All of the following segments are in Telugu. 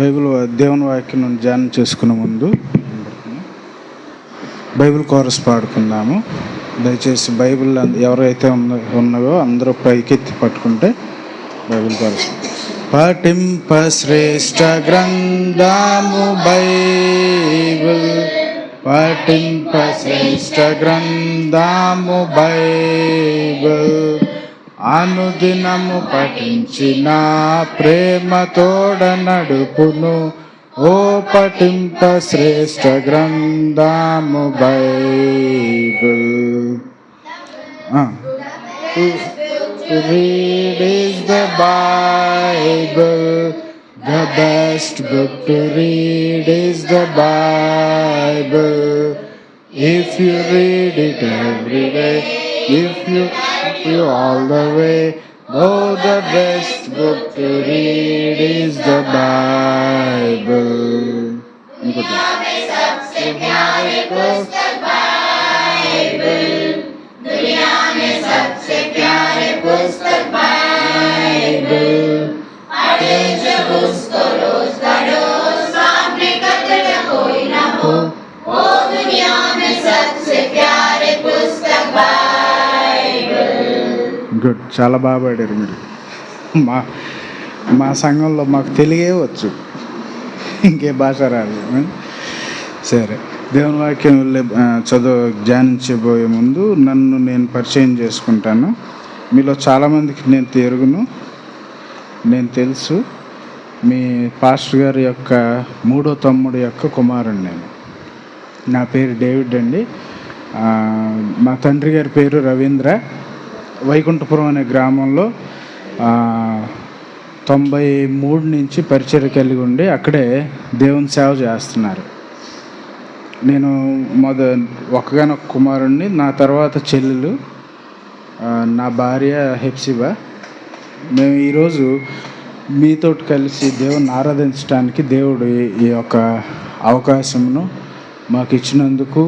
బైబిల్ దేవుని వాక్యం నుండి ధ్యానం చేసుకునే ముందు బైబిల్ కోరస్ పాడుకుందాము. దయచేసి బైబిల్ ఎవరైతే ఉన్నావో అందరూ పైకెత్తి పట్టుకుంటే బైబిల్ కోరస్. పఠింప శ్రేష్ఠ గ్రంథము బైబిల్, పఠింప శ్రేష్ఠ గ్రంథము బైబిల్, అనుదినము పఠించిన ప్రేమ తోడ నడుపును. ఓ పఠింప శ్రేష్ఠ గ్రంథము Bible. To read is the Bible, the best book to read is the Bible. If you read it every day, if you all the way, oh, the best book to read is the Bible. दुनिया में सबसे प्यारे पुस्तक बाइबल, दुनिया में सबसे प्यारे पुस्तक बाइबल, पढ़े जब उसको रोज पढ़ो, सामने कतल कोई ना हो, वो दुनिया में सबसे प्यारे पुस्तक बाइबल. గుడ్, చాలా బాగా పాడారు మీరు. మా సంఘంలో మాకు తెలుగే వచ్చు, ఇంకే భాష రాదు. సరే, దేవుని వాక్యం ధ్యానించబోయే ముందు నన్ను నేను పరిచయం చేసుకుంటాను. మీలో చాలామందికి నేను తెలుసు. మీ పాస్టర్ గారి యొక్క మూడో తమ్ముడు యొక్క కుమారుడు నేను. నా పేరు డేవిడ్ అండి. మా తండ్రి గారి పేరు రవీంద్ర. వైకుంఠపురం అనే గ్రామంలో 93 నుంచి పరిచర్య కలిగి ఉండి అక్కడే దేవుని సేవ చేస్తున్నారు. నేను ఒక్కగానొక్క కుమారుణ్ణి. నా తర్వాత చెల్లెలు, నా భార్య హెప్సిబా. మేము ఈరోజు మీతో కలిసి దేవుని ఆరాధించడానికి దేవుడు ఈ యొక్క అవకాశమును మాకు ఇచ్చినందుకు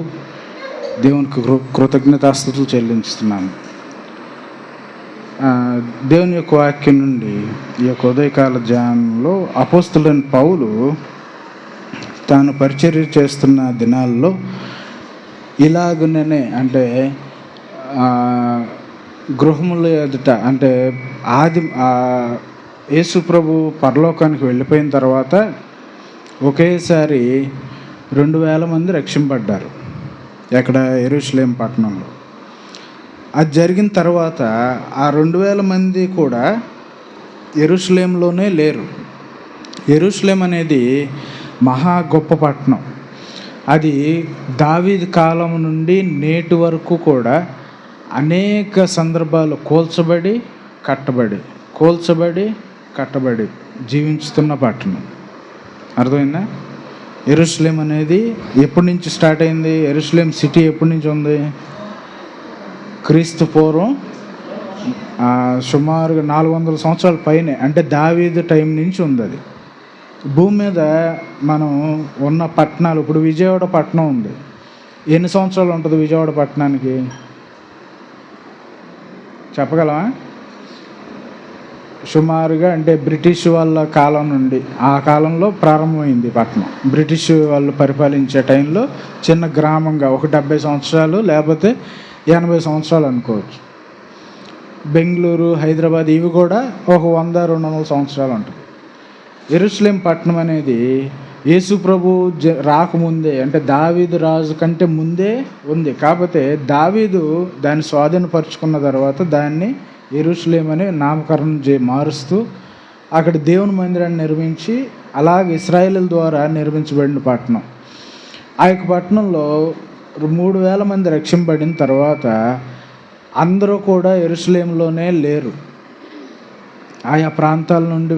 దేవునికి కృతజ్ఞతాస్తుతులు చెల్లిస్తున్నాను. దేవుని యొక్క వాక్యం నుండి ఈ యొక్క ఉదయకాల ధ్యానంలో అపోస్తలుడైన పౌలు తాను పరిచర్య చేస్తున్న దినాల్లో ఇలాగనే, అంటే గృహముల ఎదుట, అంటే యేసు ప్రభు పరలోకానికి వెళ్ళిపోయిన తర్వాత ఒకేసారి 2000 మంది రక్షింపడ్డారు ఎక్కడ, యెరూషలేం పట్టణంలో. అది జరిగిన తర్వాత ఆ 2000 మంది కూడా యెరూషలేంలోనే లేరు. యెరూషలేం అనేది మహా గొప్ప పట్టణం. అది దావీదు కాలం నుండి నేటి వరకు కూడా అనేక సందర్భాలు కూల్చబడి కట్టబడి జీవించుతున్న పట్టణం. అర్థమైందా? యెరూషలేం అనేది ఎప్పటి నుంచి స్టార్ట్ అయింది? యెరూషలేం సిటీ ఎప్పటి నుంచి ఉంది? క్రీస్తు పూర్వం సుమారుగా 400 సంవత్సరాల పైనే, అంటే దావీదు టైం నుంచి ఉంది. అది భూమి మీద మనం ఉన్న పట్టణాలు, ఇప్పుడు విజయవాడ పట్టణం ఉంది. ఎన్ని సంవత్సరాలు ఉంటుంది విజయవాడ పట్టణానికి? చెప్పగలమా? సుమారుగా, అంటే బ్రిటిష్ వాళ్ళ కాలం నుండి, ఆ కాలంలో ప్రారంభమైంది పట్టణం. బ్రిటిష్ వాళ్ళు పరిపాలించే టైంలో చిన్న గ్రామంగా ఒక 70 సంవత్సరాలు లేకపోతే 80 సంవత్సరాలు అనుకోవచ్చు. బెంగళూరు, హైదరాబాద్ ఇవి కూడా ఒక 100-200 సంవత్సరాలు ఉంటుంది. యెరూషలేం పట్టణం అనేది యేసు ప్రభు రాకముందే, అంటే దావీదు రాజు కంటే ముందే ఉంది. కాకపోతే దావీదు దాన్ని స్వాధీనపరుచుకున్న తర్వాత దాన్ని యెరూషలేం అని నామకరణం మారుస్తూ అక్కడ దేవుని మందిరాన్ని నిర్మించి, అలాగే ఇశ్రాయేలీయుల ద్వారా నిర్మించబడిన పట్టణం. ఆ యొక్క పట్టణంలో 3000 మంది రక్షింపబడిన తర్వాత అందరూ కూడా యెరూషలేంలోనే లేరు. ఆయా ప్రాంతాల నుండి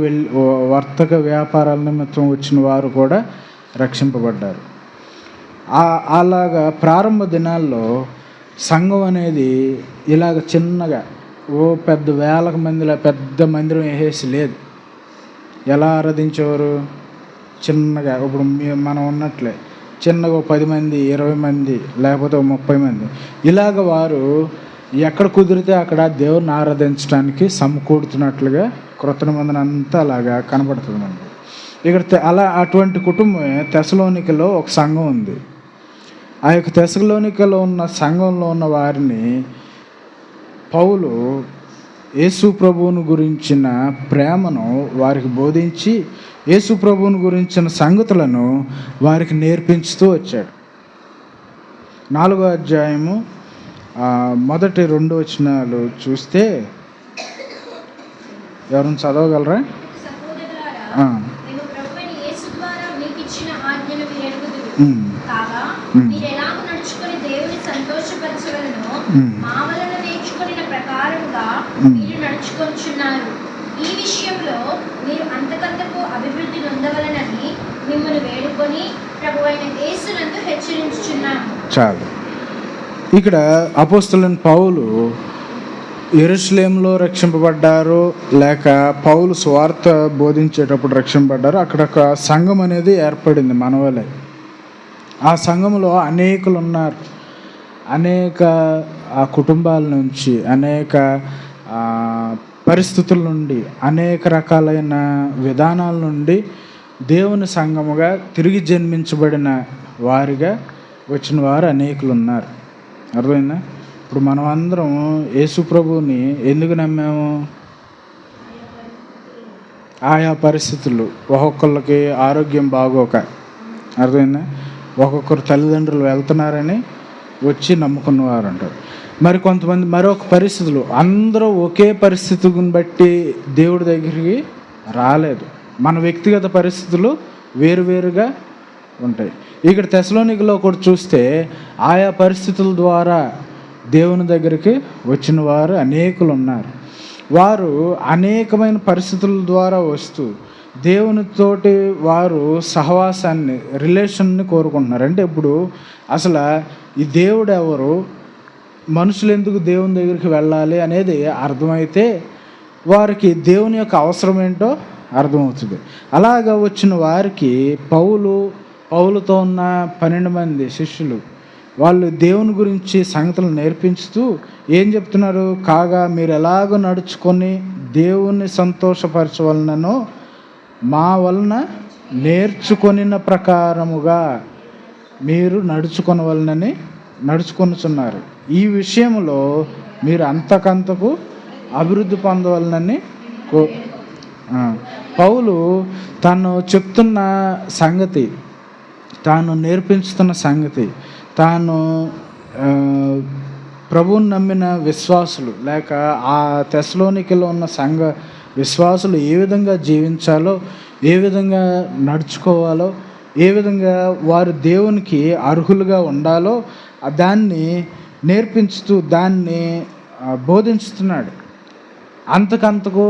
వర్తక వ్యాపారాల నిమిత్తం వచ్చిన వారు కూడా రక్షింపబడ్డారు. అలాగా ప్రారంభ దినాల్లో సంఘం అనేది ఇలాగ చిన్నగా, పెద్ద 1000 మందిలా పెద్ద మందిరం వేసేసి లేదు. ఎలా ఆరాధించేవారు? చిన్నగా, ఇప్పుడు మనం ఉన్నట్లే చిన్నగా 10 మంది, 20 మంది, లేకపోతే 30 మంది, ఇలాగ వారు ఎక్కడ కుదిరితే అక్కడ దేవుని ఆరాధించడానికి సమకూడుతున్నట్లుగా క్రొత్త నిబంధన అంతా అలాగా కనబడుతుందండి. ఇక్కడ అటువంటి కుటుంబమే తెసలోనికలో ఒక సంఘం ఉంది. ఆ యొక్క తెసలోనికలో ఉన్న సంఘంలో ఉన్న వారిని పౌలు యేసు ప్రభువును గురించిన ప్రేమను వారికి బోధించి యేసు ప్రభువును గురించిన సంగతులను వారికి నేర్పించుతూ వచ్చాడు. 4వ అధ్యాయము మొదటి 2 వచనాలు చూస్తే ఎవరైనా చదవగలరా? ఈ విషయంలో మీరు అంతకంతకు అభివృద్ధి నొందవలనని మిమ్మల్ని వేడుకొని ప్రభువైన యేసునందు హెచ్చరించుచున్నాము. చాలు. ఇక్కడ అపోస్తలుడైన పౌలు యెరూషలేములో రక్షింపబడ్డారు, లేక పౌలు సువార్త బోధించేటప్పుడు రక్షింపబడ్డారు. అక్కడ ఒక సంఘం అనేది ఏర్పడింది మనవలే. ఆ సంఘంలో అనేకులు ఉన్నారు. అనేక కుటుంబాల నుంచి, అనేక పరిస్థితుల నుండి, అనేక రకాలైన విధానాల నుండి దేవుని సంఘముగా తిరిగి జన్మించబడిన వారిగా వచ్చిన వారు అనేకులు ఉన్నారు. అర్థమైందా? ఇప్పుడు మనం అందరం యేసు ప్రభువుని ఎందుకు నమ్మాము? ఆయా పరిస్థితులు, ఒక్కొక్కళ్ళకి ఆరోగ్యం బాగోక, అర్థమైందా, ఒక్కొక్కరు తల్లిదండ్రులు వెళ్తున్నారని వచ్చి నమ్ముకున్నవారు అంటారు. మరి కొంతమంది మరొక పరిస్థితులు, అందరూ ఒకే పరిస్థితిని బట్టి దేవుడి దగ్గరికి రాలేదు. మన వ్యక్తిగత పరిస్థితులు వేరువేరుగా ఉంటాయి. ఇక్కడ తెసలోనికలో కూడా చూస్తే ఆయా పరిస్థితుల ద్వారా దేవుని దగ్గరికి వచ్చిన వారు అనేకులు ఉన్నారు. వారు అనేకమైన పరిస్థితుల ద్వారా వస్తూ దేవునితోటి వారు సహవాసాన్ని, రిలేషన్ని కోరుకుంటున్నారు. అంటే ఇప్పుడు అసలు ఈ దేవుడు ఎవరు, మనుషులు ఎందుకు దేవుని దగ్గరికి వెళ్ళాలి అనేది అర్థమైతే వారికి దేవుని యొక్క అవసరం ఏంటో అర్థమవుతుంది. అలాగా వచ్చిన వారికి పౌలుతో ఉన్న 12 మంది శిష్యులు వాళ్ళు దేవుని గురించి సంగతులు నేర్పించుతూ ఏం చెప్తున్నారు? కాగా మీరు ఎలాగో నడుచుకొని దేవుణ్ణి సంతోషపరచవలనో మా వలన నేర్చుకొనిన ప్రకారముగా మీరు నడుచుకొనవలనని నడుచుకొనుచున్నారు. ఈ విషయంలో మీరు అంతకంతకు అభివృద్ధి పొందవలనని పౌలు తాను చెప్తున్న సంగతి, తాను నేర్పించుతున్న సంగతి, తాను ప్రభువుని నమ్మిన విశ్వాసులు లేక ఆ తెసలోనికలో ఉన్న సంఘ విశ్వాసులు ఏ విధంగా జీవించాలో, ఏ విధంగా నడుచుకోవాలో, ఏ విధంగా వారు దేవునికి అర్హులుగా ఉండాలో దాన్ని నేర్పించుతూ దాన్ని బోధించుతున్నాడు. అంతకంతకు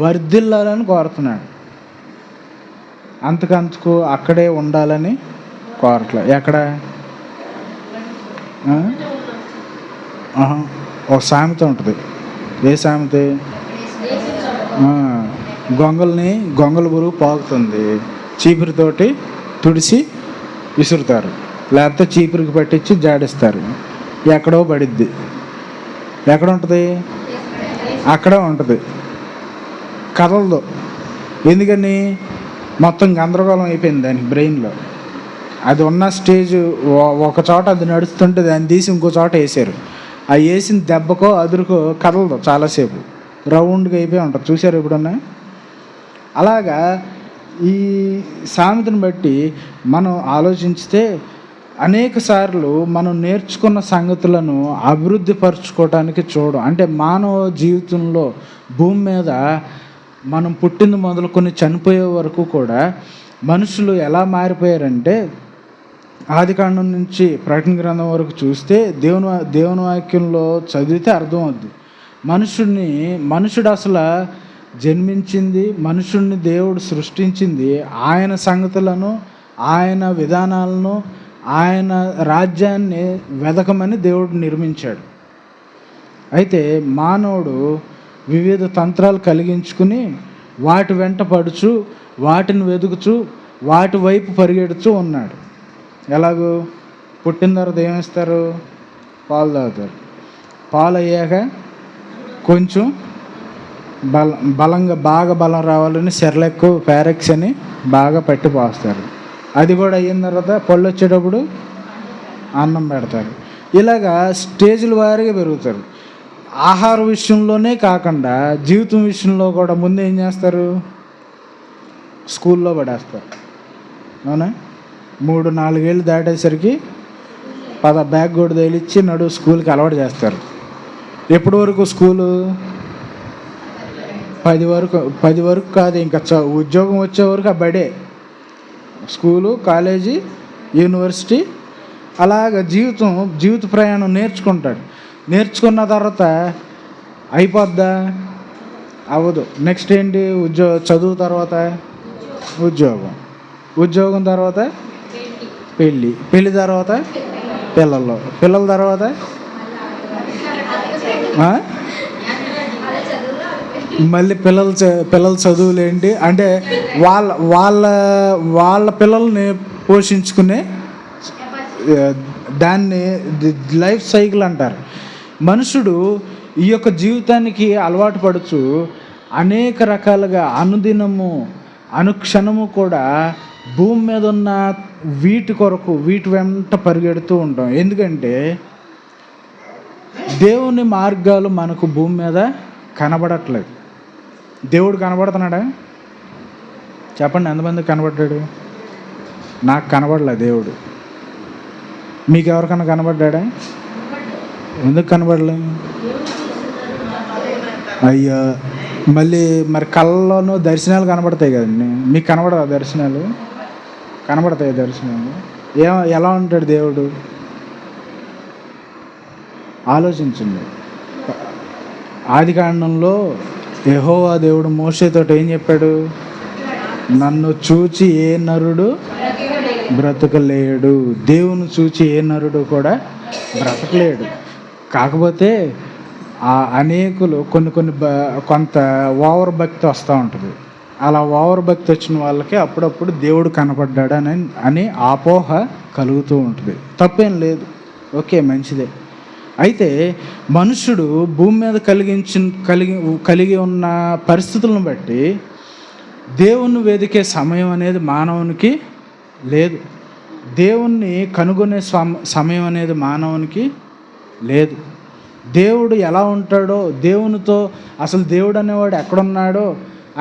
వర్ధిల్లాలని కోరుతున్నాడు. అంతకంతకు అక్కడే ఉండాలని కోరట్లే. ఎక్కడ ఒక సామెత ఉంటుంది. ఏ సామెత? గొంగళ బురుగు పాకుతుంది, చీపురితోటి తుడిసి విసురుతారు, లేకపోతే చీపురికి పట్టించి జాడిస్తారు. ఎక్కడో పడిద్ది. ఎక్కడ ఉంటుంది? అక్కడే ఉంటుంది, కదలదు. ఎందుకని? మొత్తం గందరగోళం అయిపోయింది దానికి బ్రెయిన్లో. అది ఉన్న స్టేజ్ ఒక చోట అది నడుస్తుంటే దాన్ని తీసి ఇంకో చోట వేసారు. ఆ వేసిన దెబ్బకో అదురుకో కదలదు, చాలాసేపు రౌండ్గా అయిపోయి ఉంటుంది. చూసారు ఎప్పుడన్నా? అలాగా ఈ సామెతను బట్టి మనం ఆలోచిస్తే అనేక సార్లు మనం నేర్చుకున్న సంగతులను అభివృద్ధి పరుచుకోవడానికి అంటే మానవ జీవితంలో భూమి మీద మనం పుట్టింది మొదలుకొని చనిపోయే వరకు కూడా మనుషులు ఎలా మారిపోయారంటే, ఆదికాండం నుంచి ప్రకటన గ్రంథం వరకు చూస్తే దేవుని వాక్యంలో చదివితే అర్థమవుద్ది. మనుషుడు అసలు జన్మించింది, మనుషుడిని దేవుడు సృష్టించింది ఆయన సంగతులను, ఆయన విధానాలను, ఆయన రాజ్యాన్ని వెదకమని దేవుడు నిర్మించాడు. అయితే మానవుడు వివిధ తంత్రాలు కలిగించుకుని వాటి వెంట పడుచు, వాటిని వెతుకుచు, వాటి వైపు పరిగెడుతూ ఉన్నాడు. ఎలాగూ? పుట్టిన తర్వాత ఏమిస్తారు? పాలు తాగుతారు. పాలు అయ్యాక కొంచెం బాగా బలం రావాలని సెర్లాక్, ప్యారెక్స్ అని బాగా పట్టి పోస్తారు. అది కూడా అయిన తర్వాత పళ్ళు వచ్చేటప్పుడు అన్నం పెడతారు. ఇలాగా స్టేజ్ల వారీగా పెరుగుతారు. ఆహార విషయంలోనే కాకుండా జీవితం విషయంలో కూడా ముందు ఏం చేస్తారు, స్కూల్లో పడేస్తారు. అవునా? 3-4 ఏళ్ళు దాటేసరికి బ్యాగ్ కూడా తేలిచ్చి స్కూల్కి అలవాటు చేస్తారు. ఎప్పటి వరకు స్కూలు? 10 వరకు కాదు, ఇంకా ఉద్యోగం వచ్చే వరకు ఆ బడే. స్కూలు, కాలేజీ, యూనివర్సిటీ, అలాగ జీవిత ప్రయాణం నేర్చుకుంటాడు. నేర్చుకున్న తర్వాత అయిపోద్దా? అవ్వదు. నెక్స్ట్ ఏంటి? చదువు తర్వాత ఉద్యోగం తర్వాత పెళ్ళి తర్వాత పిల్లల తర్వాత మళ్ళీ పిల్లల చదువులు ఏంటి అంటే వాళ్ళ పిల్లల్ని పోషించుకునే దాన్ని లైఫ్ సైకిల్ అంటారు. మనుషుడు ఈ యొక్క జీవితానికి అలవాటు పడుచు అనేక రకాలుగా అనుదినము అనుక్షణము కూడా భూమి మీద ఉన్న వీటి వెంట పరిగెడుతూ ఉంటాం. ఎందుకంటే దేవుని మార్గాలు మనకు భూమి మీద కనబడట్లేదు. దేవుడు కనబడుతున్నాడా? చెప్పండి, ఎంతమందికి కనబడ్డాడు? నాకు కనబడలే దేవుడు. మీకు ఎవరికన్నా కనబడ్డా? ఎందుకు కనబడలే? అయ్యో, మరి కళ్ళలోనూ దర్శనాలు కనబడతాయి కదండి. మీకు కనబడదా దర్శనాలు? కనబడతాయి దర్శనాలు. ఎలా ఉంటాడు దేవుడు? ఆలోచించండి. ఆదికాండంలో యెహోవా దేవుడు మోషేతో ఏం చెప్పాడు? నన్ను చూచి ఏ నరుడు బ్రతకలేడు. దేవుని చూచి ఏ నరుడు కూడా బ్రతకలేడు. కాకపోతే అనేకులు కొంత ఓవర్ భక్తి వస్తూ ఉంటుంది. అలా ఓవర్ భక్తి వచ్చిన వాళ్ళకి అప్పుడప్పుడు దేవుడు కనపడ్డాడు అని అపోహ కలుగుతూ ఉంటుంది. తప్పేం లేదు, ఓకే, మంచిదే. అయితే మనుషుడు భూమి మీద కలిగి ఉన్న పరిస్థితులను బట్టి దేవుణ్ణి వెదికే సమయం అనేది మానవునికి లేదు. దేవుణ్ణి కనుగొనే సమయం అనేది మానవునికి లేదు. దేవుడు ఎలా ఉంటాడో, దేవునితో అసలు దేవుడు అనేవాడు ఎక్కడున్నాడో,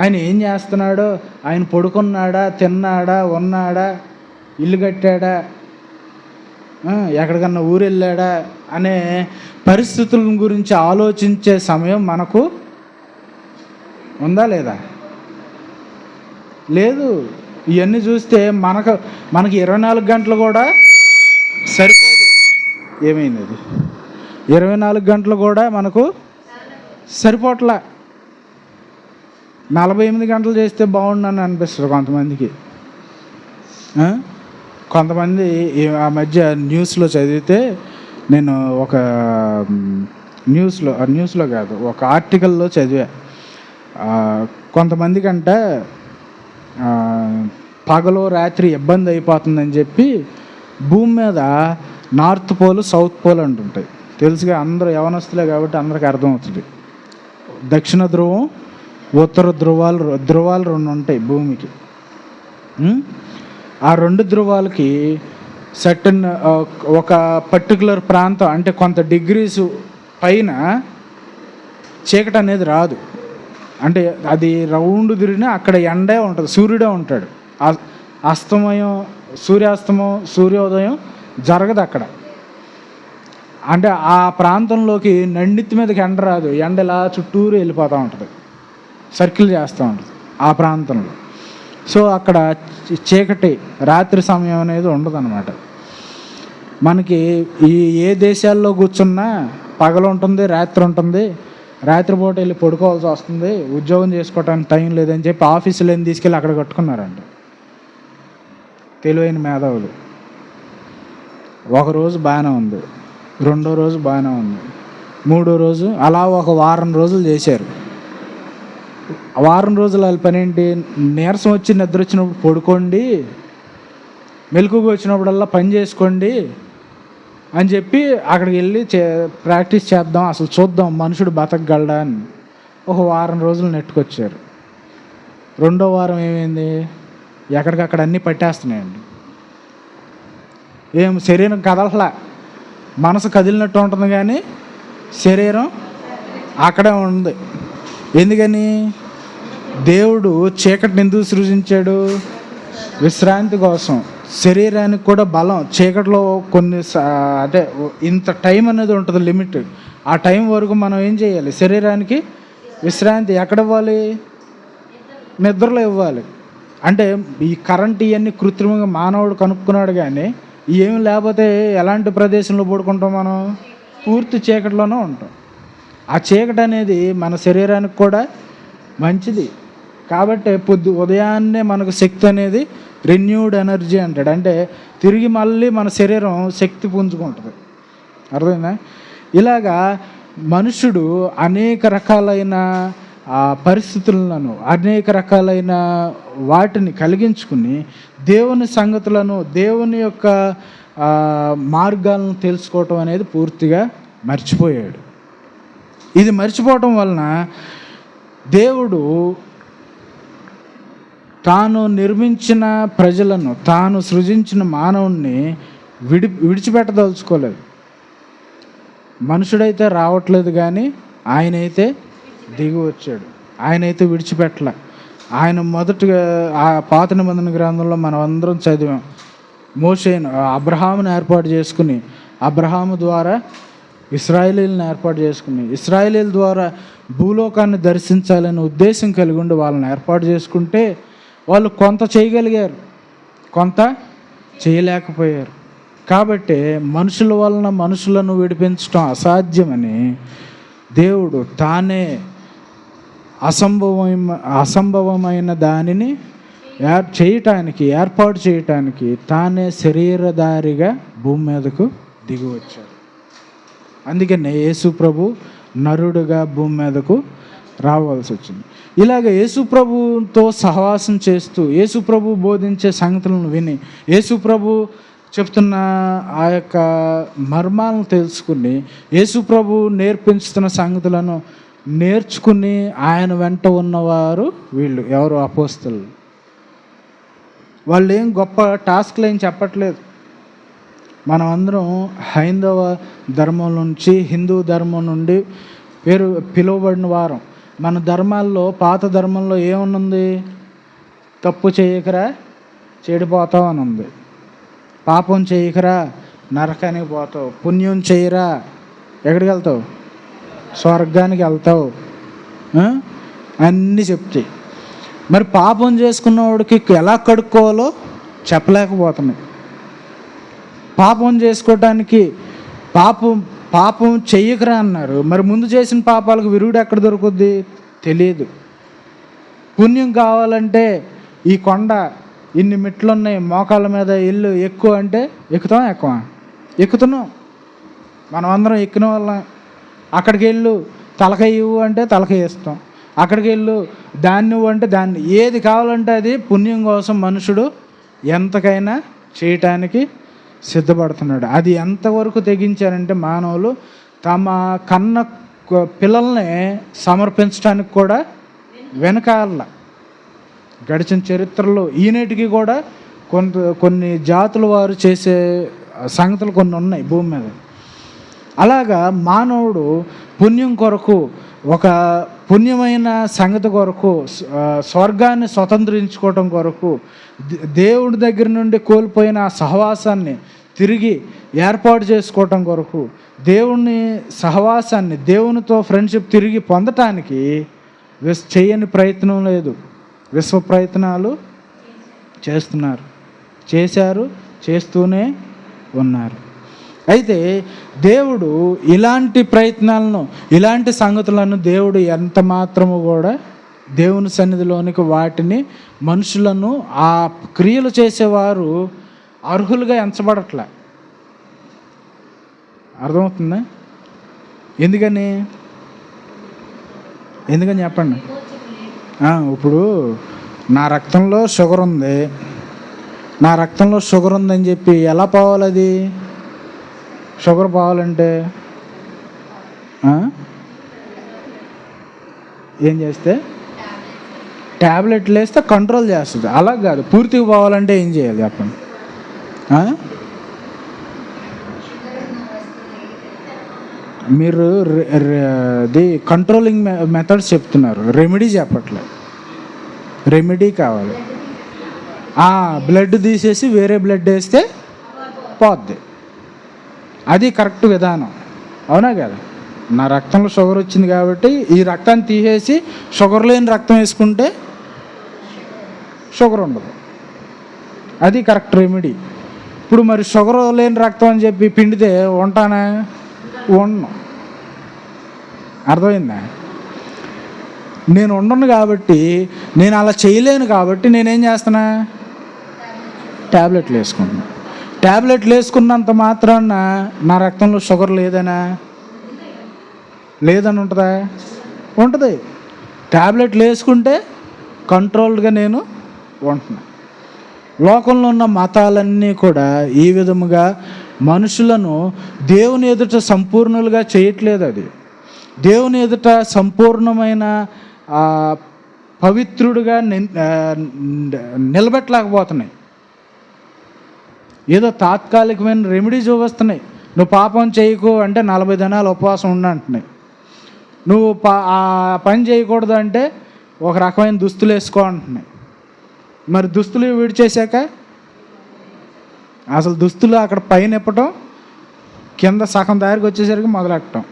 ఆయన ఏం చేస్తున్నాడో, ఆయన పడుకున్నాడా, తిన్నాడా, ఉన్నాడా, ఇల్లు కట్టాడా, ఎక్కడికన్నా ఊరు వెళ్ళాడా అనే పరిస్థితుల గురించి ఆలోచించే సమయం మనకు ఉందా లేదా? లేదు. ఇవన్నీ చూస్తే మనకు 24 గంటలు కూడా సరిపోదు. ఏమైంది? అది 24 గంటలు కూడా మనకు సరిపోట్లా. 48 గంటలు చేస్తే బాగుండని అనిపిస్తుంది కొంతమందికి. కొంతమంది ఆ మధ్య న్యూస్లో చదివితే, నేను ఒక న్యూస్లో కాదు, ఒక ఆర్టికల్లో చదివా. కొంతమందికంట పగలు రాత్రి ఇబ్బంది అయిపోతుందని చెప్పి భూమి మీద నార్త్ పోల్, సౌత్ పోల్ అంటుంటాయి. తెలుసుగా, అందరూ యవనస్తులే కాబట్టి అందరికి అర్థమవుతుంది. దక్షిణ ధ్రువం, ఉత్తర ధ్రువాలు 2 ఉంటాయి భూమికి. ఆ 2 ధ్రువాలకి సర్టన్ ఒక పర్టికులర్ ప్రాంతం, అంటే కొంత డిగ్రీస్ పైన చీకటి అనేది రాదు. అంటే అది రౌండ్ తిరిగినా అక్కడ ఎండే ఉంటుంది, సూర్యుడే ఉంటాడు. సూర్యోదయం జరగదు అక్కడ. అంటే ఆ ప్రాంతంలోకి నడినెత్తి మీదకి ఎండ రాదు. ఎండ ఇలా చుట్టూరు వెళ్ళిపోతూ ఉంటుంది, సర్కిల్ చేస్తూ ఉంటుంది ఆ ప్రాంతంలో. సో అక్కడ చీకటి, రాత్రి సమయం అనేది ఉండదన్నమాట. మనకి ఏ దేశాల్లో కూర్చున్నా పగలు ఉంటుంది, రాత్రి ఉంటుంది. రాత్రిపూట వెళ్ళి పడుకోవాల్సి వస్తుంది, ఉద్యోగం చేసుకోవడానికి టైం లేదని చెప్పి ఆఫీసులో ఏం తీసుకెళ్ళి అక్కడ కట్టుకున్నారండి తెలివైన మేధావులు. ఒకరోజు బాగానే ఉంది, 2వ రోజు బాగానే ఉంది, 3వ రోజు, అలా ఒక వారం రోజులు చేశారు. వారం రోజులు వాళ్ళ పని ఏంటి? నీరసం వచ్చి నిద్ర వచ్చినప్పుడు పడుకోండి, మెలకుగా వచ్చినప్పుడల్లా పని చేసుకోండి అని చెప్పి అక్కడికి వెళ్ళి ప్రాక్టీస్ చేద్దాం, అసలు చూద్దాం మనుషుడు బతకగలడా అని ఒక వారం రోజులు నెట్టుకొచ్చారు. 2వ వారం ఏమైంది? ఎక్కడికక్కడ అన్నీ పట్టేస్తున్నాయండి. ఏం శరీరం కదలలా, మనసు కదిలినట్టు ఉంటుంది కానీ శరీరం అక్కడే ఉంది. ఎందుకని? దేవుడు చీకటిని ఎందుకు సృజించాడు? విశ్రాంతి కోసం. శరీరానికి కూడా బలం. చీకటిలో అంటే ఇంత టైం అనేది ఉంటుంది, లిమిట్. ఆ టైం వరకు మనం ఏం చేయాలి? శరీరానికి విశ్రాంతి ఎక్కడ ఇవ్వాలి? నిద్రలో ఇవ్వాలి. అంటే ఈ కరెంట్ ఇవన్నీ కృత్రిమంగా మానవుడు కనుక్కున్నాడు, కానీ ఏమి లేకపోతే ఎలాంటి ప్రదేశంలో పడుకుంటాం మనం? పూర్తి చీకటిలోనే ఉంటాం. ఆ చీకటి అనేది మన శరీరానికి కూడా మంచిది. కాబట్టి ఉదయాన్నే మనకు శక్తి అనేది రెన్యూడ్ ఎనర్జీ అంటాడు. అంటే తిరిగి మళ్ళీ మన శరీరం శక్తి పుంజుకుంటుంది. అర్థమైందా? ఇలాగా మనుషుడు అనేక రకాలైన పరిస్థితులను, అనేక రకాలైన వాటిని కలిగించుకుని దేవుని సంగతులను, దేవుని యొక్క మార్గాలను తెలుసుకోవటం అనేది పూర్తిగా మర్చిపోయాడు. ఇది మర్చిపోవటం వలన దేవుడు తాను నిర్మించిన ప్రజలను, తాను సృజించిన మానవుణ్ణి విడిచిపెట్టదలుచుకోలేదు. మనుషుడైతే రావట్లేదు, కానీ ఆయనైతే దిగి వచ్చాడు. ఆయనైతే విడిచిపెట్టలే. ఆయన మొదటగా ఆ పాత నిబంధన గ్రంథంలో మనం అందరం చదివాం. మోషేను, అబ్రహామును ఏర్పాటు చేసుకుని, అబ్రహాము ద్వారా ఇశ్రాయేలీలను ఏర్పాటు చేసుకుని, ఇశ్రాయేలీల ద్వారా భూలోకాన్ని దర్శించాలనే ఉద్దేశం కలిగి ఉండి వాళ్ళని ఏర్పాటు చేసుకుంటే వాళ్ళు కొంత చేయగలిగారు, కొంత చేయలేకపోయారు. కాబట్టి మనుషుల వలన మనుషులను విడిపించడం అసాధ్యమని దేవుడు తానే అసంభవమైన దానిని ఏర్పాటు చేయటానికి తానే శరీరధారిగా భూమి మీదకు దిగి వచ్చాడు. అందుకనే యేసు ప్రభు నరుడుగా భూమి మీదకు రావాల్సి వచ్చింది. ఇలాగ యేసు ప్రభుతో సహవాసం చేస్తూ, యేసు ప్రభు బోధించే సంగతులను విని, యేసు ప్రభు చెప్తున్న ఆ యొక్క మర్మాలను తెలుసుకుని, యేసు ప్రభు నేర్పించుతున్న సంగతులను నేర్చుకుని ఆయన వెంట ఉన్నవారు వీళ్ళు. ఎవరు? అపోస్తలులు. వాళ్ళు ఏం గొప్ప టాస్క్లు ఏం చెప్పట్లేదు. మనం అందరం హైందవ ధర్మం నుంచి, హిందూ ధర్మం నుండి పిలువబడిన వారం. మన ధర్మాల్లో, పాత ధర్మంలో ఏముంది? తప్పు చేయకరా చెడిపోతావు అని ఉంది. పాపం చేయకరా నరకానికి పోతావు. పుణ్యం చేయరా ఎక్కడికి వెళ్తావు? స్వర్గానికి వెళ్తావు. అన్నీ చెప్తాయి. మరి పాపం చేసుకున్నవాడికి ఎలా కడుక్కోవాలో చెప్పలేకపోతున్నాయి. పాపం చేసుకోవటానికి పాపం చెయ్యకరా అన్నారు. మరి ముందు చేసిన పాపాలకు విరుగుడు ఎక్కడ దొరుకుద్ది? తెలియదు. పుణ్యం కావాలంటే ఈ కొండ ఇన్ని మెట్లు ఉన్నాయి, మోకాళ్ళ మీద ఇల్లు ఎక్కువ అంటే ఎక్కుతున్నాం. మనం అందరం ఎక్కిన వాళ్ళం. అక్కడికి వెళ్ళు తలకాయ ఇవ్వు అంటే తలకాయ ఇస్తాం. అక్కడికి వెళ్ళు దాన్ని ఇవ్వు అంటే దాన్ని. ఏది కావాలంటే అది పుణ్యం కోసం మనుషుడు ఎంతకైనా చేయటానికి సిద్ధపడుతున్నాడు. అది ఎంతవరకు తెగించారంటే మానవులు తమ కన్న పిల్లల్ని సమర్పించడానికి కూడా వెనకాల. గడిచిన చరిత్రలో ఈనేటికి కూడా కొన్ని జాతుల వారు చేసే సంగతులు కొన్ని ఉన్నాయి భూమి మీద. అలాగా మానవుడు పుణ్యం కొరకు, ఒక పుణ్యమైన సంగతి కొరకు, స్వర్గాన్ని స్వతంత్రించుకోవటం కొరకు, దేవుడి దగ్గర నుండి కోల్పోయిన ఆ సహవాసాన్ని తిరిగి ఏర్పాటు చేసుకోవటం కొరకు, దేవుని సహవాసాన్ని, దేవునితో ఫ్రెండ్షిప్ తిరిగి పొందటానికి చేయని ప్రయత్నం లేదు. విశ్వ ప్రయత్నాలు చేశారు, చేస్తూనే ఉన్నారు. అయితే దేవుడు ఇలాంటి ప్రయత్నాలను, ఇలాంటి సంగతులను దేవుడు ఎంత మాత్రము కూడా దేవుని సన్నిధిలోనికి వాటిని మనుషులను, ఆ క్రియలు చేసేవారు అర్హులుగా ఎంచబడట్లే. అర్థమవుతుందా? ఎందుకని చెప్పండి. ఇప్పుడు నా రక్తంలో షుగర్ ఉంది, నా రక్తంలో షుగర్ ఉందని చెప్పి ఎలా పోవాలి? అది షుగర్ పోవాలంటే ఏం చేస్తే? ట్యాబ్లెట్లు వేస్తే కంట్రోల్ చేస్తుంది. అలా కాదు, పూర్తిగా పోవాలంటే ఏం చేయాలి చెప్పండి? మీరు అది కంట్రోలింగ్ మెథడ్స్ చెప్తున్నారు, రెమెడీ చెప్పట్లేదు. రెమెడీ కావాలి. బ్లడ్ తీసేసి వేరే బ్లడ్ వేస్తే పోద్ది, అది కరెక్ట్ విధానం. అవునా కదా? నా రక్తంలో షుగర్ వచ్చింది కాబట్టి ఈ రక్తాన్ని తీసేసి షుగర్ లేని రక్తం వేసుకుంటే షుగర్ ఉండదు, అది కరెక్ట్ రెమెడీ. ఇప్పుడు మరి షుగర్ లేని రక్తం అని చెప్పి పిండితే ఉంటానా? ఉండను. అర్థమైందా? నేను ఉండను కాబట్టి, నేను అలా చేయలేను కాబట్టి నేనేం చేస్తున్నా? ట్యాబ్లెట్లు వేసుకుంటున్నా. ట్యాబ్లెట్లు వేసుకున్నంత మాత్రాన నా రక్తంలో షుగర్ లేదని ఉంటుందా? ఉంటుంది. ట్యాబ్లెట్లు వేసుకుంటే కంట్రోల్డ్గా నేను ఉంటున్నా. లోకంలో ఉన్న మతాలన్నీ కూడా ఈ విధముగా మనుషులను దేవుని ఎదుట సంపూర్ణులుగా చేయట్లేదు. అది దేవుని ఎదుట సంపూర్ణమైన పవిత్రుడిగా నిలబెట్టలేకపోతున్నాయి. ఏదో తాత్కాలికమైన రెమెడీ చూపిస్తున్నాయి. నువ్వు పాపం చేయకు అంటే 40 దినాలు ఉపవాసం ఉండంటున్నాయి. నువ్వు ఆ పని చేయకూడదు అంటే ఒక రకమైన దుస్తులు వేసుకో అంటున్నాయి. మరి దుస్తులు విడిచేశాక అసలు దుస్తులు అక్కడ పైన ఇప్పటం, కింద సగం దారికి వచ్చేసరికి మొదలెట్టడం.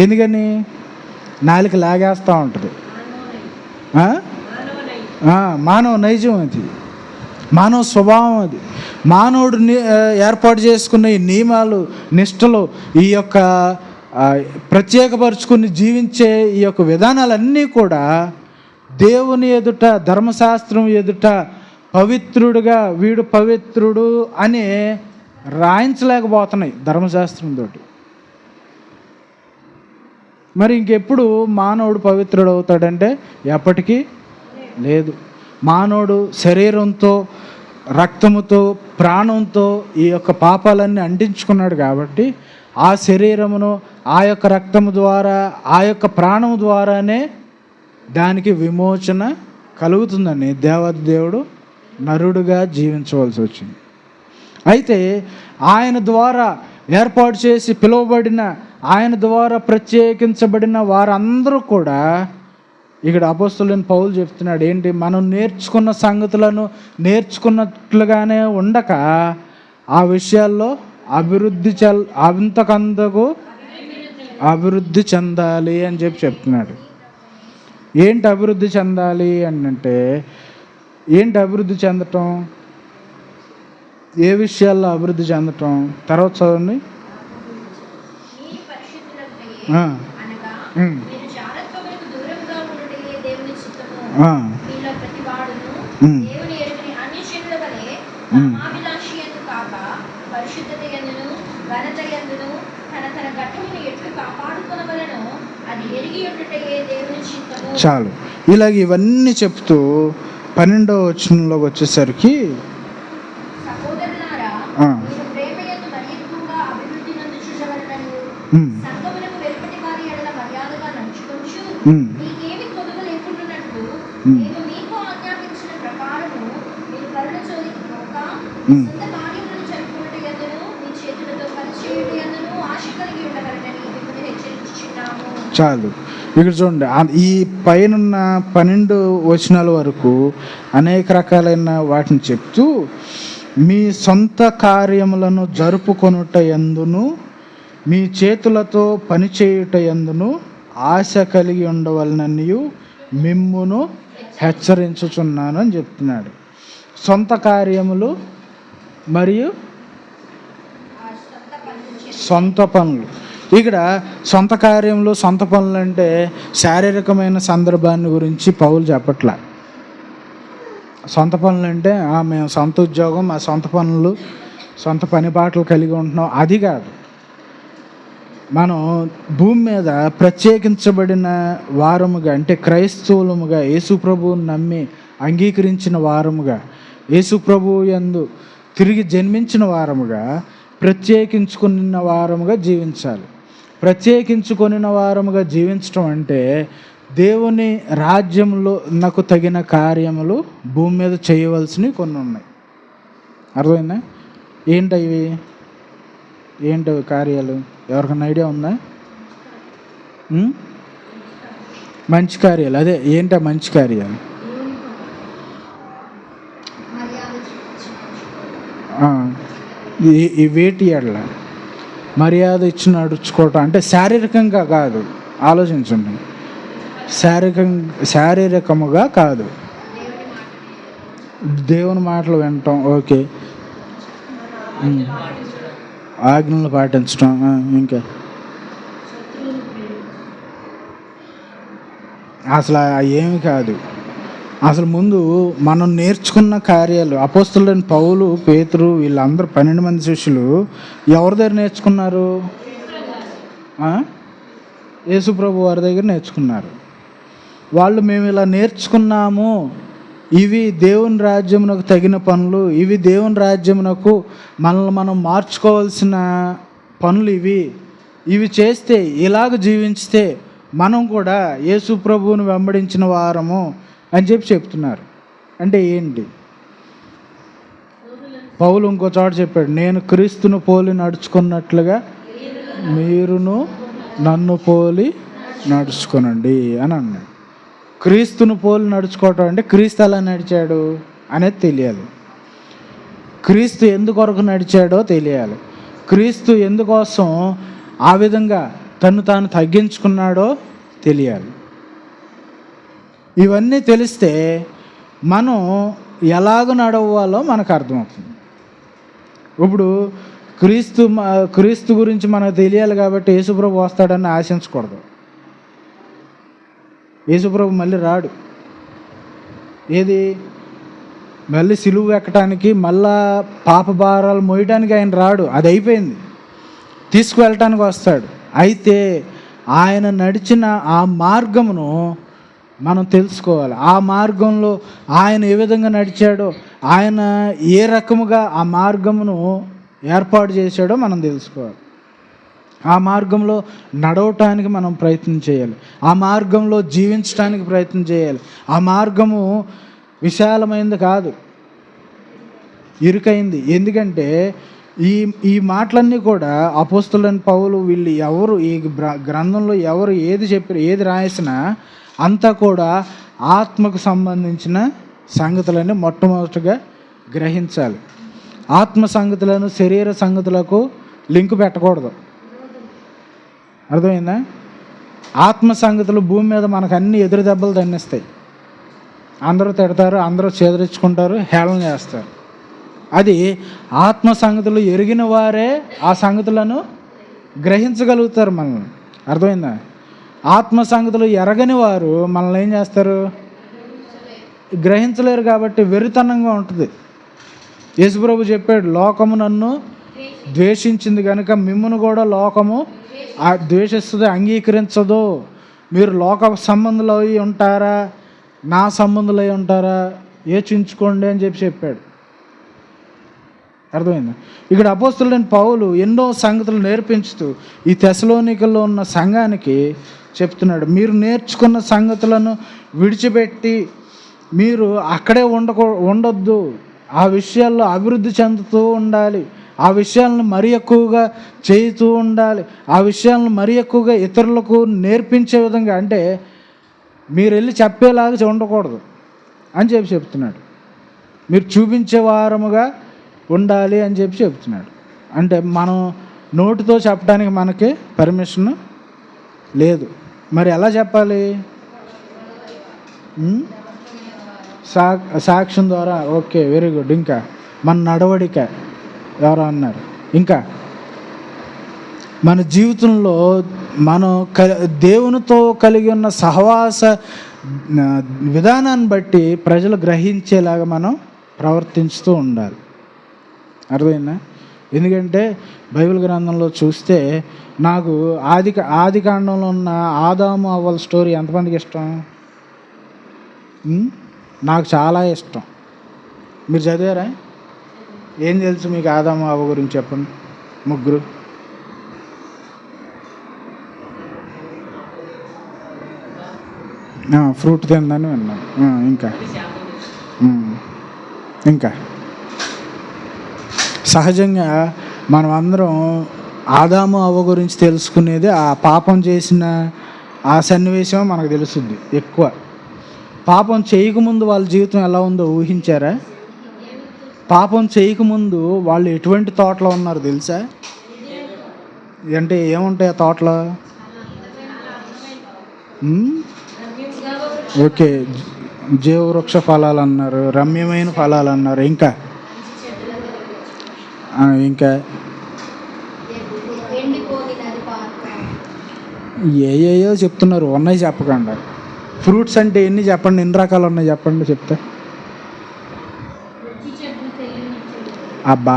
ఎందుకని? నాలుక లాగేస్తూ ఉంటుంది. మానవ నైజం అది, మానవ స్వభావం అది. మానవుడు ఏర్పాటు చేసుకున్న ఈ నియమాలు, నిష్టలు, ఈ యొక్క ప్రత్యేకపరుచుకుని జీవించే ఈ యొక్క విధానాలన్నీ కూడా దేవుని ఎదుట, ధర్మశాస్త్రం ఎదుట పవిత్రుడుగా, వీడు పవిత్రుడు అని రాయించలేకపోతున్నాయి ధర్మశాస్త్రంతో. మరి ఇంకెప్పుడు మానవుడు పవిత్రుడు అవుతాడంటే ఎప్పటికీ లేదు. మానవుడు శరీరంతో, రక్తముతో, ప్రాణంతో ఈ యొక్క పాపాలన్నీ అంటించుకున్నాడు కాబట్టి ఆ శరీరమును, ఆ యొక్క రక్తము ద్వారా, ఆ యొక్క ప్రాణము ద్వారానే దానికి విమోచన కలుగుతుందని దేవాది దేవుడు నరుడుగా జీవించవలసి వచ్చింది. అయితే ఆయన ద్వారా ఏర్పాటు చేసి పిలువబడిన, ఆయన ద్వారా ప్రత్యేకించబడిన వారందరూ కూడా, ఇక్కడ అపోస్తలుడైన పౌలు చెప్తున్నాడు ఏంటి? మనం నేర్చుకున్న సంగతులను నేర్చుకున్నట్లుగానే ఉండక ఆ విషయాల్లో అంతకంతకు అభివృద్ధి చెందాలి అని చెప్తున్నాడు. ఏంటి అభివృద్ధి చెందాలి అని అంటే, ఏంటి అభివృద్ధి చెందటం? ఏ విషయాల్లో అభివృద్ధి చెందటం? తర్వాత చదవండి. చాలు. ఇలాగ ఇవన్నీ చెప్తూ 12వ వచనంలోకి వచ్చేసరికి చాలు. ఇక్కడ చూడండి, ఈ పైన 12 వచనాల వరకు అనేక రకాలైన వాటిని చెప్తూ, మీ సొంత కార్యములను జరుపుకొనుట యందును, మీ చేతులతో పనిచేయుట యందును ఆశ కలిగి ఉండవలననియు మిమ్మును హెచ్చరించుచున్నాను అని చెప్తున్నాడు. సొంత కార్యములు మరియు సొంత పనులు. ఇక్కడ సొంత కార్యములు, సొంత పనులు అంటే శారీరకమైన సందర్భాన్ని గురించి పౌలు చెప్పట్లా. సొంత పనులు అంటే మేము సొంత ఉద్యోగం, మా సొంత పనులు, సొంత పనిపాట్లు కలిగి ఉంటున్నాం, అది కాదు. మనం భూమి మీద ప్రత్యేకించబడిన వారముగా, అంటే క్రైస్తవులముగా, యేసుప్రభువుని నమ్మి అంగీకరించిన వారముగా, యేసుప్రభువు యందు తిరిగి జన్మించిన వారముగా, ప్రత్యేకించుకున్న వారముగా జీవించాలి. ప్రత్యేకించుకొనిన వారముగా జీవించడం అంటే దేవుని రాజ్యంలో నాకు తగిన కార్యములు భూమి మీద చేయవలసినవి కొన్ని ఉన్నాయి. అర్థమైందా? ఏంటవి? ఏంటవి కార్యాలు? ఎవరికైనా ఐడియా ఉందా? మంచి కార్యాలు. అదే ఏంట మంచి కార్యాలు? ఈ వేటి ఎడల మర్యాద ఇచ్చి నడుచుకోవటం అంటే శారీరకంగా కాదు. ఆలోచించండి, శారీరకముగా కాదు, దేవుని మాటలు వినటం. ఓకే, ఆజ్ఞలు పాటించడం. ఇంకా అసలు ఏమి కాదు. అసలు ముందు మనం నేర్చుకున్న కార్యాలు అపోస్తలుడైన పౌలు, పేతురు, వీళ్ళందరూ 12 మంది శిష్యులు ఎవరి దగ్గర నేర్చుకున్నారు? యేసుప్రభు వారి దగ్గర నేర్చుకున్నారు. వాళ్ళు మేము ఇలా నేర్చుకున్నాము, ఇవి దేవుని రాజ్యమునకు తగిన పనులు, ఇవి దేవుని రాజ్యమునకు మనల్ని మనం మార్చుకోవాల్సిన పనులు, ఇవి చేస్తే, ఇలాగ జీవించితే మనం కూడా యేసు ప్రభువుని వెంబడించిన వారము అని చెప్తున్నారు. అంటే ఏంటి? పౌలు ఇంకో చోట చెప్పాడు, నేను క్రీస్తును పోలి నడుచుకున్నట్లుగా మీరును నన్ను పోలి నడుచుకోనండి అని అన్నాడు. క్రీస్తును పోలి నడుచుకోవటం అంటే క్రీస్తు ఎలా నడిచాడు అనేది తెలియాలి. క్రీస్తు ఎందుకొరకు నడిచాడో తెలియాలి. క్రీస్తు ఎందుకోసం ఆ విధంగా తను తాను తగ్గించుకున్నాడో తెలియాలి. ఇవన్నీ తెలిస్తే మనం ఎలాగ నడవాలో మనకు అర్థమవుతుంది. ఇప్పుడు క్రీస్తు గురించి మనకు తెలియాలి కాబట్టి యేసుప్రభు వస్తాడని ఆశించకూడదు. యేసుప్రభు మళ్ళీ రాడు. ఏది? మళ్ళీ సిలువ ఎక్కడానికి, మళ్ళా పాప భారాలు మోయడానికి ఆయన రాడు. అది అయిపోయింది. తీసుకువెళ్ళటానికి వస్తాడు. అయితే ఆయన నడిచిన ఆ మార్గమును మనం తెలుసుకోవాలి. ఆ మార్గంలో ఆయన ఏ విధంగా నడిచాడో, ఆయన ఏ రకముగా ఆ మార్గమును ఏర్పాటు చేశాడో మనం తెలుసుకోవాలి. ఆ మార్గంలో నడవటానికి మనం ప్రయత్నం చేయాలి. ఆ మార్గంలో జీవించడానికి ప్రయత్నం చేయాలి. ఆ మార్గము విశాలమైనది కాదు, ఇరుకైంది. ఎందుకంటే ఈ మాటలన్నీ కూడా అపోస్తలుడైన పౌలు, వీళ్ళు ఎవరు ఈ గ్రంథంలో ఎవరు ఏది చెప్పారు, ఏది రాసినా అంతా కూడా ఆత్మకు సంబంధించిన సంగతులని మొట్టమొదటిగా గ్రహించాలి. ఆత్మ సంగతులను శరీర సంగతులకు లింకు పెట్టకూడదు. అర్థమైందా? ఆత్మ సంగతులు భూమి మీద మనకు అన్ని ఎదురు దెబ్బలు తన్నిస్తాయి. అందరూ తిడతారు, అందరూ చేదరించుకుంటారు, హేళన చేస్తారు. అది ఆత్మ సంగతులు ఎరిగిన వారే ఆ సంగతులను గ్రహించగలుగుతారు మనల్ని. అర్థమైందా? ఆత్మ సంగతులు ఎరగని వారు మనల్ని ఏం చేస్తారు? గ్రహించలేరు. కాబట్టి వెరితనంగా ఉంటుంది. యేసుప్రభు చెప్పాడు, లోకము నన్ను ద్వేషించింది కనుక మిమ్మును కూడా లోకము ద్వేషిస్తుంది, అంగీకరించదు. మీరు లోక సంబంధులు అయి ఉంటారా, నా సంబంధులు అయి ఉంటారా, యోచించుకోండి అని చెప్పాడు. అర్థమైందా? ఇక్కడ అపోస్తలుడైన పౌలు ఎన్నో సంగతులు నేర్పించుతూ ఈ తెస్సలోనికల్లో ఉన్న సంఘానికి చెప్తున్నాడు, మీరు నేర్చుకున్న సంగతులను విడిచిపెట్టి మీరు అక్కడే ఉండొద్దు. ఆ విషయాల్లో అభివృద్ధి చెందుతూ ఉండాలి. ఆ విషయాలను మరీ ఎక్కువగా చేస్తూ ఉండాలి. ఆ విషయాలను మరీ ఎక్కువగా ఇతరులకు నేర్పించే విధంగా, అంటే మీరు వెళ్ళి చెప్పేలాగా ఉండకూడదు అని చెప్తున్నాడు. మీరు చూపించే వారముగా ఉండాలి అని చెప్తున్నాడు. అంటే మనం నోటితో చెప్పడానికి మనకి పర్మిషన్ లేదు. మరి ఎలా చెప్పాలి? సాక్ష్యం ద్వారా. Okay, very good. ఇంకా మన నడవడిక ఎవరో అన్నారు. ఇంకా మన జీవితంలో మనం దేవునితో కలిగి ఉన్న సహవాస విధానాన్ని బట్టి ప్రజలు గ్రహించేలాగా మనం ప్రవర్తించుతూ ఉండాలి. అర్థమైందా? ఎందుకంటే బైబిల్ గ్రంథంలో చూస్తే నాకు ఆది కాండంలో ఉన్న ఆదాము అవ్వల స్టోరీ ఎంతమందికి ఇష్టం? నాకు చాలా ఇష్టం. మీరు చదివారా? ఏం తెలుసు మీకు ఆదాము అవ్వ గురించి చెప్పండి. ముగ్గురు. ఫ్రూట్ తిందని విన్నాను. ఇంకా ఇంకా సహజంగా మనం అందరం ఆదాము అవ్వ గురించి తెలుసుకునేది ఆ పాపం చేసిన ఆ సన్నివేశం మనకు తెలుస్తుంది ఎక్కువ. పాపం చేయకముందు వాళ్ళ జీవితం ఎలా ఉందో ఊహించారా? పాపం చేయకముందు వాళ్ళు ఎటువంటి తోటలో ఉన్నారు తెలుసా? అంటే ఏముంటాయి ఆ తోటలో? ఓకే, జీవవృక్ష ఫలాలు అన్నారు, రమ్యమైన ఫలాలు అన్నారు, ఇంకా ఇంకా ఏయో చెప్తున్నారు, ఉన్నాయి చెప్పకుండా. ఫ్రూట్స్ అంటే ఎన్ని చెప్పండి, ఎన్ని రకాలు ఉన్నాయి చెప్పండి, చెప్తా.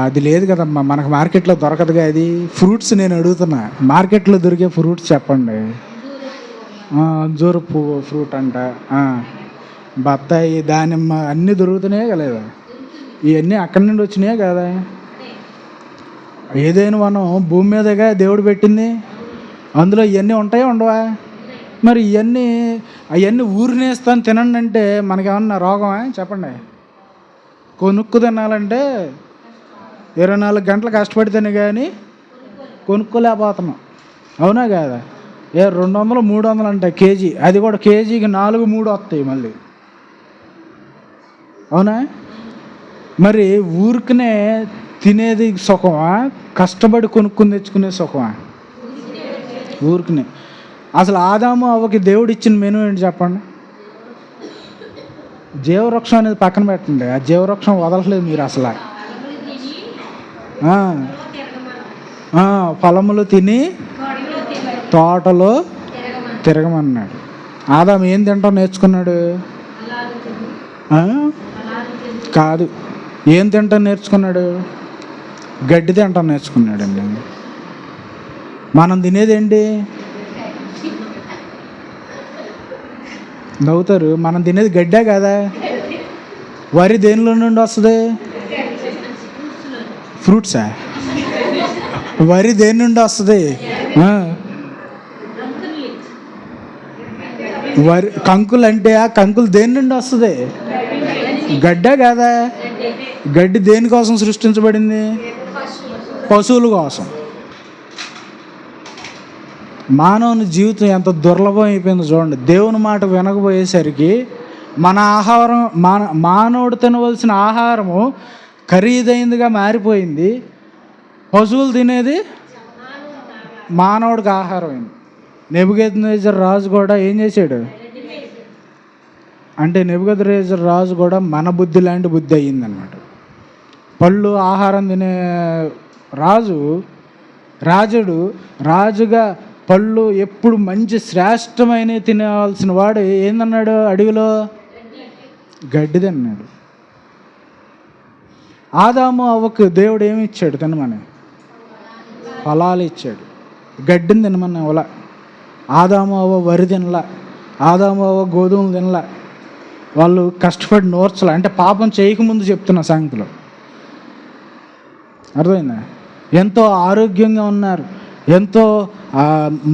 అది లేదు కదమ్మా, మనకు మార్కెట్లో దొరకదుగా అది. ఫ్రూట్స్ నేను అడుగుతున్నా, మార్కెట్లో దొరికే ఫ్రూట్స్ చెప్పండి. అంజూరు పువ్వు ఫ్రూట్ అంట, బత్తాయి, దానిమ్మ అన్నీ దొరుకుతున్నాయే కదా. ఇవన్నీ అక్కడి నుండి వచ్చినాయే కదా. ఏదైనా మనం భూమి మీదగా దేవుడు పెట్టింది, అందులో ఇవన్నీ ఉంటాయా ఉండవా? మరి అవన్నీ ఊరినేస్తాను తినండి అంటే మనకేమన్నా రోగమా చెప్పండి? కొనుక్కు తినాలంటే 24 గంటలు కష్టపడితేనే కానీ కొనుక్కోలేకపోతున్నాం, అవునా కాదా? 200 300 అంట కేజీ, అది కూడా కేజీకి 4 3 వస్తాయి మళ్ళీ, అవునా? మరి ఊరికనే తినేది సుఖమా, కష్టపడి కొనుక్కుని తెచ్చుకునే సుఖమా? ఊరికనే. అసలు ఆదాము అవ్వకి దేవుడు ఇచ్చిన మెనూ ఏంటి చెప్పండి? జీవవృక్షం అనేది పక్కన పెట్టండి, ఆ జీవవృక్షం వదలట్లేదు మీరు అసలు. ఫలములు తిని తోటలో తిరగమన్నాడు. ఆదాము ఏం తింటాం నేర్చుకున్నాడు? కాదు, ఏం తింటాం నేర్చుకున్నాడు? గడ్డి తింటాం నేర్చుకున్నాడండి. మనం తినేది ఏంటి? నవ్వుతారు, మనం తినేది గడ్డే కదా. వరి దేనిలో నుండి వస్తుంది? ఫ్రూట్సా? వరి దేని నుండి వస్తుంది? వరి కంకులు అంటే ఆ కంకులు దేని నుండి వస్తుంది? గడ్డే కదా. గడ్డి దేనికోసం సృష్టించబడింది? పశువుల కోసం. మానవుని జీవితం ఎంత దుర్లభం అయిపోయిందో చూడండి. దేవుని మాట వినకపోయేసరికి మన ఆహారం, మానవుడు తినవలసిన ఆహారము ఖరీదైందిగా మారిపోయింది. పశువులు తినేది మానవుడికి ఆహారం అయింది. నెబుకద్నెజర్ రాజు కూడా ఏం చేశాడు అంటే, నెబుకద్నెజర్ రాజు కూడా మన బుద్ధి లాంటి బుద్ధి అయ్యిందనమాట. పళ్ళు ఆహారం తినే రాజుగా పళ్ళు ఎప్పుడు మంచి శ్రేష్టమైన తినవలసిన వాడు ఏందన్నాడు? అడవిలో గడ్డి తిన్నాడు. ఆదాము అవ్వకు దేవుడు ఏమి ఇచ్చాడు? తినమని ఫలాలు ఇచ్చాడు. గడ్డిని తినమని అవల. ఆదాము అవ్వ వరి తినలా, ఆదాము అవ్వ గోధుమలు తినలా. వాళ్ళు కష్టపడి నోర్చలా. అంటే పాపం చేయకముందు చెప్తున్న సంగతిలో అర్థమైందా? ఎంతో ఆరోగ్యంగా ఉన్నారు, ఎంతో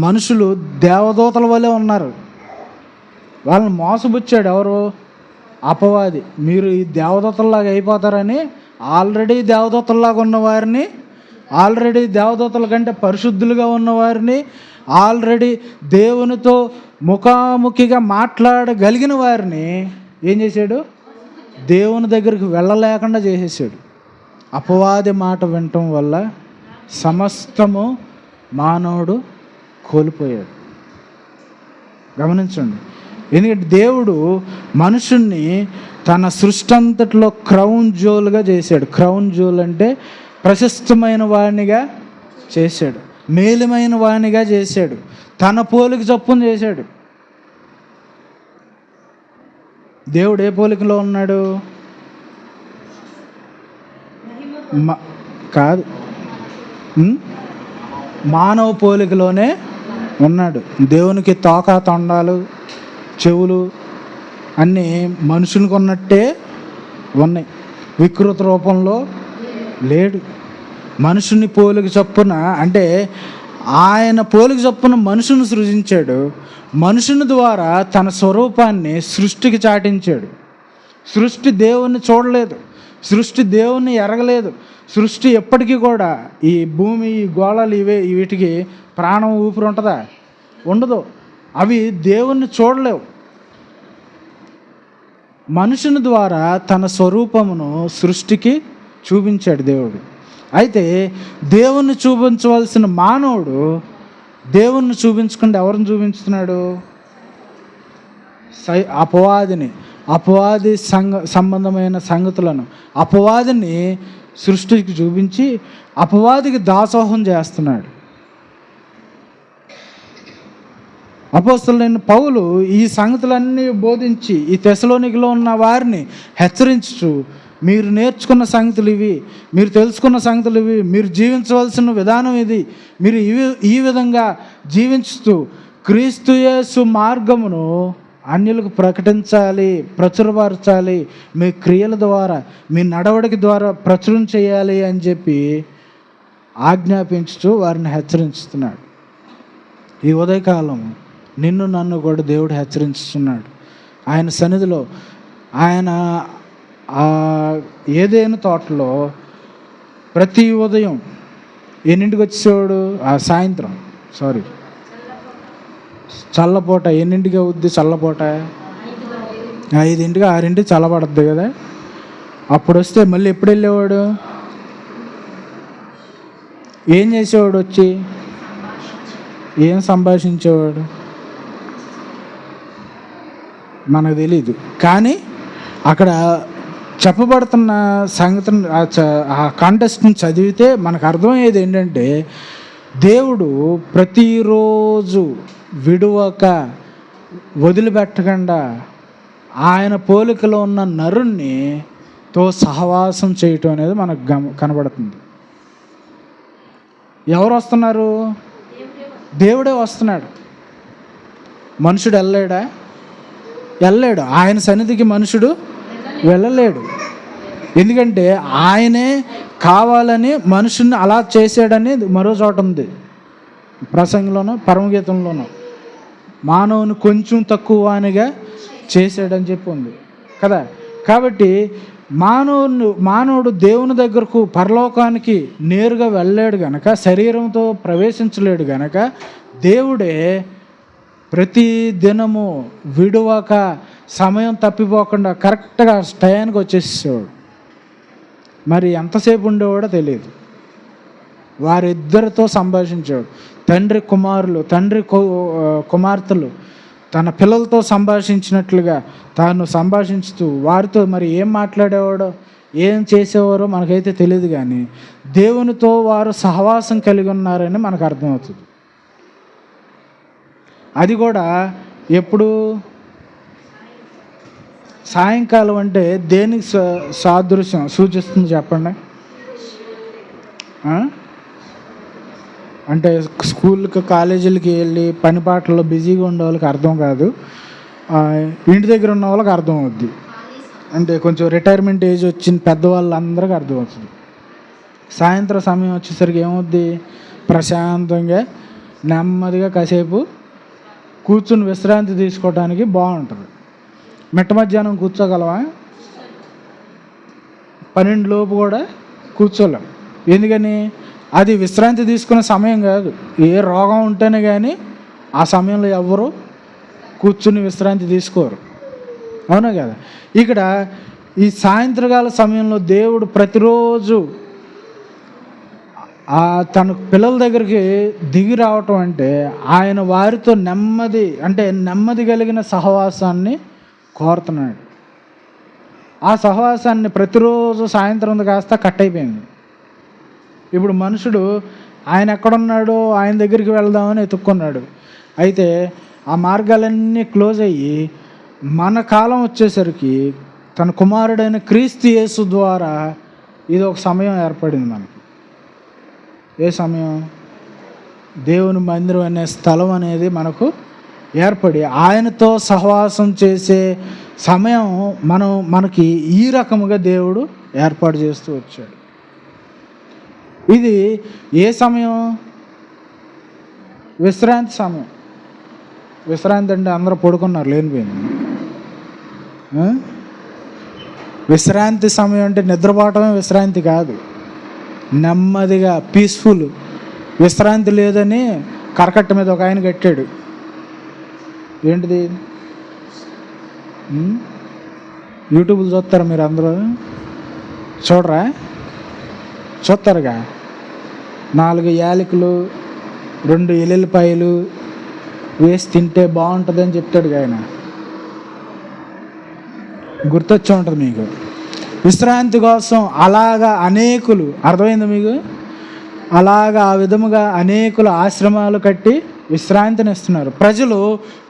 మనుషులు దేవదూతల వలె ఉన్నారు. వాళ్ళని మోసపుచ్చాడు ఎవరు? అపవాది. మీరు ఈ దేవదూతల్లాగా అయిపోతారని ఆల్రెడీ దేవదూతల్లాగా ఉన్నవారిని, ఆల్రెడీ దేవదూతల కంటే పరిశుద్ధులుగా ఉన్నవారిని, ఆల్రెడీ దేవునితో ముఖాముఖిగా మాట్లాడగలిగిన వారిని ఏం చేశాడు? దేవుని దగ్గరికి వెళ్ళలేకుండా చేసేసాడు. అపవాది మాట వినటం వల్ల సమస్తము మానవుడు కోల్పోయాడు. గమనించండి. ఎందుకంటే దేవుడు మనుషుణ్ణి తన సృష్టి అంతట్లో క్రౌన్ జ్యువెల్గా చేశాడు. క్రౌన్ జ్యువెల్ అంటే ప్రశస్తమైన వాణిగా చేశాడు, మేలుమైన వాణిగా చేశాడు, తన పోలిక చొప్పున చేశాడు. దేవుడు ఏ పోలికలో ఉన్నాడు? కాదు, మానవ పోలికలోనే ఉన్నాడు. దేవునికి తోక, తొండాలు, చెవులు అన్నీ మనుషులకు ఉన్నట్టే ఉన్నాయి. వికృత రూపంలో లేడు. మనుషుని పోలిక చొప్పున అంటే ఆయన పోలిక చొప్పున మనుషుని సృజించాడు. మనుషుని ద్వారా తన స్వరూపాన్ని సృష్టికి చాటించాడు. సృష్టి దేవుణ్ణి చూడలేదు, సృష్టి దేవుణ్ణి ఎరగలేదు. సృష్టి ఎప్పటికీ కూడా ఈ భూమి, ఈ గోళాలు వీటికి ప్రాణం, ఊపిరి ఉంటుందా? ఉండదు. అవి దేవుణ్ణి చూడలేవు. మనుషుని ద్వారా తన స్వరూపమును సృష్టికి చూపించాడు దేవుడు. అయితే దేవుణ్ణి చూపించవలసిన మానవుడు దేవుణ్ణి చూపించకుండా ఎవరిని చూపించుతున్నాడు? అపవాది సంబంధమైన సంగతులను, అపవాదిని సృష్టికి చూపించి అపవాదికి దాసోహం చేస్తున్నాడు. అపోస్తలుడైన పౌలు ఈ సంగతులన్నీ బోధించి ఈ తెస్సలోనికలో ఉన్న వారిని హెచ్చరించుచు, మీరు నేర్చుకున్న సంగతులు ఇవి, మీరు తెలుసుకున్న సంగతులు ఇవి, మీరు జీవించవలసిన విధానం ఇది, మీరు ఈ విధంగా జీవించుతూ క్రీస్తు యేసు మార్గమును అన్యులకు ప్రకటించాలి, ప్రచురపరచాలి, మీ క్రియల ద్వారా, మీ నడవడిక ద్వారా ప్రచురం చేయాలి అని చెప్పి ఆజ్ఞాపించుతూ వారిని హెచ్చరించుతున్నాడు. ఈ ఉదయకాలం నిన్ను నన్ను కూడా దేవుడు హెచ్చరించుతున్నాడు. ఆయన సన్నిధిలో ఆయన ఏదైనా తోటలో ప్రతి ఉదయం ఎన్నింటికి వచ్చేవాడు? చల్లపూట ఎన్నింటికి అవుద్ది? చల్లపూట 5, 6 చల్లబడద్దు కదా. అప్పుడు వస్తే మళ్ళీ ఎప్పుడు వెళ్ళేవాడు? ఏం చేసేవాడు? వచ్చి ఏం సంభాషించేవాడు? మనకు తెలీదు. కానీ అక్కడ చెప్పబడుతున్న సంగతిని, ఆ కాంటెస్ట్ని చదివితే మనకు అర్థమయ్యేది ఏంటంటే, దేవుడు ప్రతిరోజు విడువక వదిలిపెట్టకుండా ఆయన పోలికలో ఉన్న నరుణ్ణి తో సహవాసం చేయటం అనేది మనకు కనబడుతుంది. ఎవరు వస్తున్నారు? దేవుడే వస్తున్నాడు. మనుషుడు వెళ్ళలేడు. ఆయన సన్నిధికి మనుషుడు వెళ్ళలేడు. ఎందుకంటే ఆయనే కావాలని మనుషుని అలా చేశాడని మరో చోట ఉంది, ప్రసంగంలోనూ పరమగీతంలోనూ. మానవుని కొంచెం తక్కువ అనిగా చేశాడని చెప్పి ఉంది కదా. కాబట్టి మానవుడు దేవుని దగ్గరకు, పరలోకానికి నేరుగా వెళ్ళలేడు గనక, శరీరంతో ప్రవేశించలేడు గనక, దేవుడే ప్రతి దినము విడువక, సమయం తప్పిపోకుండా కరెక్ట్గా టయానికి వచ్చేసేవాడు. మరి ఎంతసేపు ఉండేవాడో తెలియదు. వారిద్దరితో సంభాషించాడు. తండ్రి కుమార్తెలు తన పిల్లలతో సంభాషించినట్లుగా తాను సంభాషించుతూ వారితో మరి ఏం మాట్లాడేవాడో, ఏం చేసేవారో మనకైతే తెలియదు. కానీ దేవునితో వారు సహవాసం కలిగి ఉన్నారని మనకు అర్థమవుతుంది. అది కూడా ఎప్పుడు? సాయంకాలం. అంటే దేనికి సాదృశ్యం సూచిస్తుంది చెప్పండి? అంటే స్కూల్కి, కాలేజీలకి వెళ్ళి పనిపాట్లలో బిజీగా ఉండే వాళ్ళకి అర్థం కాదు, ఇంటి దగ్గర ఉన్న వాళ్ళకి అర్థం అవుద్ది. అంటే కొంచెం రిటైర్మెంట్ ఏజ్ వచ్చిన పెద్దవాళ్ళందరికీ అర్థమవుతుంది. సాయంత్రం సమయం వచ్చేసరికి ఏమవుద్ది? ప్రశాంతంగా నెమ్మదిగా కాసేపు కూర్చుని విశ్రాంతి తీసుకోవడానికి బాగుంటుంది. మిట్ట మధ్యాహ్నం కూర్చోగలవా? 12 లోపు కూడా కూర్చోలేం. ఎందుకని? అది విశ్రాంతి తీసుకునే సమయం కాదు. ఏ రోగం ఉంటేనే కానీ ఆ సమయంలో ఎవ్వరూ కూర్చుని విశ్రాంతి తీసుకోరు, అవునా కదా. ఇక్కడ ఈ సాయంత్రకాల సమయంలో దేవుడు ప్రతిరోజు తన పిల్లల దగ్గరికి దిగి రావటం అంటే ఆయన వారితో నెమ్మది కలిగిన సహవాసాన్ని కోరుతున్నాడు. ఆ సహవాసాన్ని ప్రతిరోజు సాయంత్రం కాస్త కట్ అయిపోయింది. ఇప్పుడు మనుషుడు ఆయన ఎక్కడున్నాడో ఆయన దగ్గరికి వెళ్దామని ఎత్తుక్కున్నాడు. అయితే ఆ మార్గాలన్నీ క్లోజ్ అయ్యి మన కాలం వచ్చేసరికి తన కుమారుడైన క్రీస్తు యేసు ద్వారా ఇది ఒక సమయం ఏర్పడింది మనకి. ఏ సమయం? దేవుని మందిరం అనే స్థలం అనేది మనకు ఏర్పడి ఆయనతో సహవాసం చేసే సమయం మనకి ఈ రకముగా దేవుడు ఏర్పాటు చేస్తూ వచ్చాడు. ఇది ఏ సమయం? విశ్రాంతి సమయం. విశ్రాంతి అంటే అందరూ పడుకున్నారు, లేనిపోయింది. విశ్రాంతి సమయం అంటే నిద్రపోవటమే విశ్రాంతి కాదు. నెమ్మదిగా పీస్ఫుల్. విశ్రాంతి లేదని కరకట్ట మీద ఒక ఆయన కట్టాడు. ఏంటిది? యూట్యూబ్లో చూస్తారా మీరు? అందరూ చూడరా? చూస్తారుగా. 4 యాలకులు 2 ఎల్లుల్లిపాయలు వేసి తింటే బాగుంటుందని చెప్తాడు ఆయన. గుర్తొచ్చే ఉంటుంది మీకు. విశ్రాంతి కోసం అలాగా అనేకులు, అర్థమైంది మీకు? అలాగా ఆ విధముగా అనేకులు ఆశ్రమాలు కట్టి విశ్రాంతిని ఇస్తున్నారు. ప్రజలు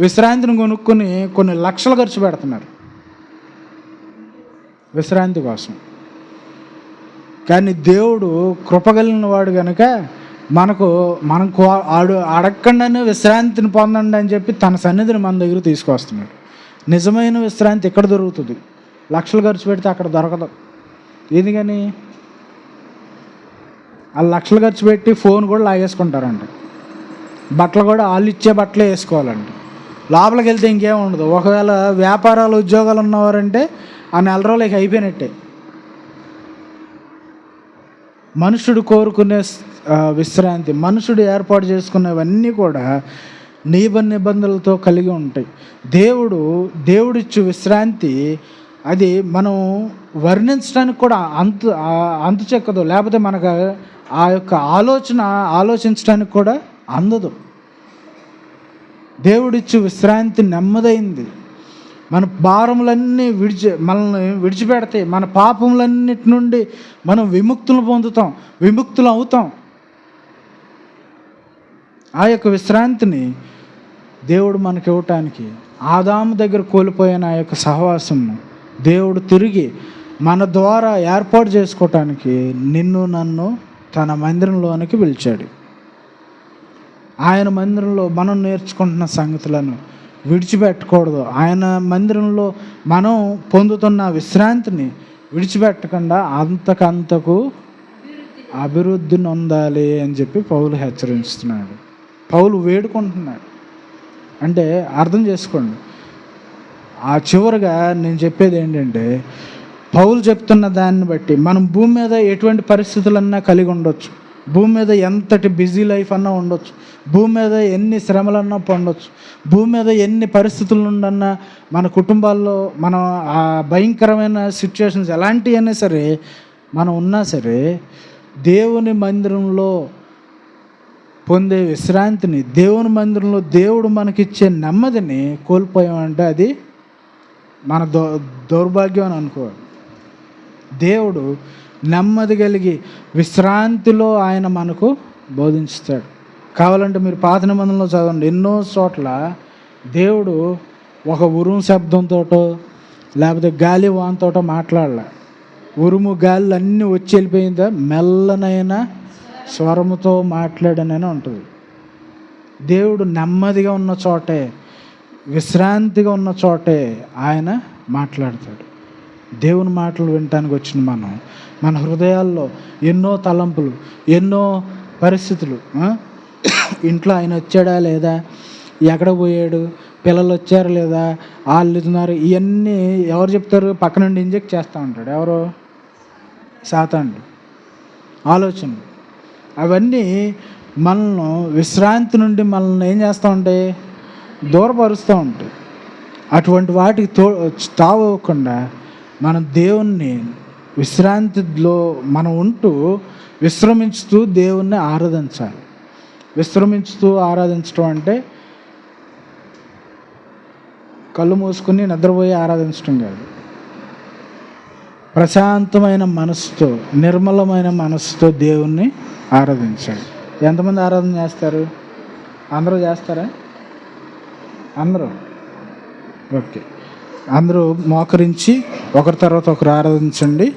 విశ్రాంతిని కొనుక్కొని కొన్ని లక్షలు ఖర్చు పెడుతున్నారు విశ్రాంతి కోసం. కానీ దేవుడు కృపగలిగిన వాడు కనుక మనకు అడగకుండానే విశ్రాంతిని పొందండి అని చెప్పి తన సన్నిధిని మన దగ్గర తీసుకొస్తున్నాడు. నిజమైన విశ్రాంతి ఎక్కడ దొరుకుతుంది? లక్షలు ఖర్చు పెడితే అక్కడ దొరకదు. ఎందుకని? ఆ లక్షలు ఖర్చు పెట్టి ఫోన్ కూడా లాగేసుకుంటారంట. బట్టలు కూడా వాళ్ళు ఇచ్చే బట్టలే వేసుకోవాలంట. లోపలికి వెళ్తే ఇంకేం ఉండదు. ఒకవేళ వ్యాపారాలు ఉద్యోగాలు ఉన్నవారంటే ఆ 4 రోజులకి అయిపోయినట్టే. మనుషుడు కోరుకునే విశ్రాంతి, మనుషుడు ఏర్పాటు చేసుకునేవన్నీ కూడా నిబంధనలతో కలిగి ఉంటాయి. దేవుడిచ్చు విశ్రాంతి అది మనం వర్ణించడానికి కూడా అంతు చెక్కదు. లేకపోతే మనకు ఆ యొక్క ఆలోచించడానికి కూడా అందదు. దేవుడిచ్చు విశ్రాంతి నెమ్మదైంది. మన భారములన్నీ మనల్ని విడిచిపెడతాయి. మన పాపములన్నిటి నుండి మనం విముక్తులు అవుతాం. ఆ యొక్క విశ్రాంతిని దేవుడు మనకి ఇవ్వటానికి ఆదాము దగ్గర కోల్పోయిన ఆ యొక్క సహవాసము దేవుడు తిరిగి మన ద్వారా ఏర్పాటు చేసుకోవటానికి నిన్ను నన్ను తన మందిరంలోనికి పిలిచాడు. ఆయన మందిరంలో మనం నేర్చుకుంటున్న సంగతులను విడిచిపెట్టకూడదు. ఆయన మందిరంలో మనం పొందుతున్న విశ్రాంతిని విడిచిపెట్టకుండా అంతకంతకు అభివృద్ధి నొందాలి అని చెప్పి పౌలు హెచ్చరిస్తున్నాడు. పౌలు వేడుకుంటున్నాడు. అంటే అర్థం చేసుకోండి. ఆ చివరిగా నేను చెప్పేది ఏంటంటే, పౌలు చెప్తున్న దాన్ని బట్టి మనం భూమి మీద ఎటువంటి పరిస్థితులన్నా కలిగి ఉండొచ్చు. భూమి మీద ఎంతటి బిజీ లైఫ్ అన్నా ఉండొచ్చు. భూమి మీద ఎన్ని శ్రమలన్నా పొందొచ్చు. భూమి మీద ఎన్ని పరిస్థితులు ఉండన్నా మన కుటుంబాల్లో మనం ఆ భయంకరమైన సిచ్యువేషన్స్ ఎలాంటివి అయినా సరే మనం ఉన్నా సరే దేవుని మందిరంలో పొందే విశ్రాంతిని, దేవుని మందిరంలో దేవుడు మనకిచ్చే నెమ్మదిని కోల్పోయామంటే అది మన దౌర్భాగ్యం అని అనుకోవాలి. దేవుడు నెమ్మది కలిగి విశ్రాంతిలో ఆయన మనకు బోధించుతాడు. కావాలంటే మీరు పాత నిబంధనలో చదవండి. ఎన్నో చోట్ల దేవుడు ఒక ఉరుము శబ్దంతోటో లేకపోతే గాలి వానతోటో మాట్లాడలే. ఉరుము గాలి అన్నీ వచ్చి వెళ్ళిపోయిందా, మెల్లనైనా స్వరముతో మాట్లాడనని ఉంటుంది. దేవుడు నెమ్మదిగా ఉన్న చోటే, విశ్రాంతిగా ఉన్న చోటే ఆయన మాట్లాడతాడు. దేవుని మాటలు వినటానికి వచ్చిన మన హృదయాల్లో ఎన్నో తలంపులు, ఎన్నో పరిస్థితులు. ఇంట్లో ఆయన వచ్చాడా లేదా, ఎక్కడ పోయాడు, పిల్లలు వచ్చారు లేదా, వాళ్ళు ఇస్తున్నారు, ఇవన్నీ ఎవరు చెప్తారు? పక్క నుండి ఇంజెక్ట్ చేస్తూ ఉంటాడు. ఎవరు? సాతానుడు. ఆలోచన అవన్నీ మనల్ని విశ్రాంతి నుండి మనల్ని ఏం చేస్తూ ఉంటాయి? దూరపరుస్తూ ఉంటాయి. అటువంటి వాటికి తావకుండా మనం దేవుణ్ణి విశ్రాంతిలో మనం ఉంటూ విశ్రమించుతూ దేవుణ్ణి ఆరాధించాలి. విశ్రమించుతూ ఆరాధించడం అంటే కళ్ళు మూసుకుని నిద్రపోయి ఆరాధించడం కాదు. ప్రశాంతమైన మనసుతో, నిర్మలమైన మనసుతో దేవుణ్ణి ఆరాధించాలి. ఎంతమంది ఆరాధన చేస్తారు? అందరూ చేస్తారా? అందరూ? ఓకే. అందరూ మోకరించి ఒకరి తర్వాత ఒకరు ఆరాధించండి.